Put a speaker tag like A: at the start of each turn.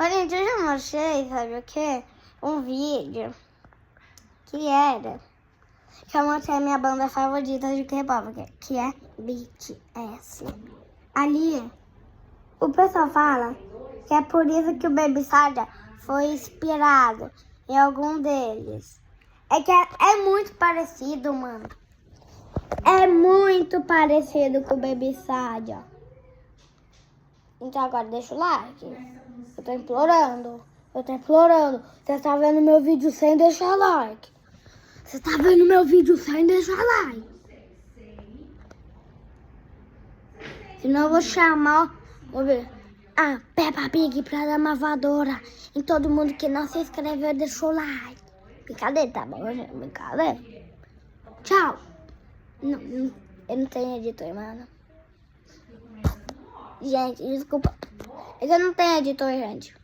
A: Gente, eu já mostrei, sabe o quê? Um vídeo que era... que eu mostrei a minha banda favorita de K-pop, que é BTS. Ali, o pessoal fala que é por isso que o Baby Saga foi inspirado em algum deles. É que é muito parecido, mano. É muito parecido com o Baby Saga. Então agora deixa o like. Eu tô implorando. Você tá vendo meu vídeo sem deixar like. Você tá vendo meu vídeo sem deixar like. Senão eu vou chamar... Vou ver. A Peppa Pig pra dar uma voadora em todo mundo que não se inscreveu e deixou like. Brincadeira, tá bom, gente? Brincadeira. Tchau. Eu não tenho editor, mano. Gente, desculpa. Eu não tenho editor, gente.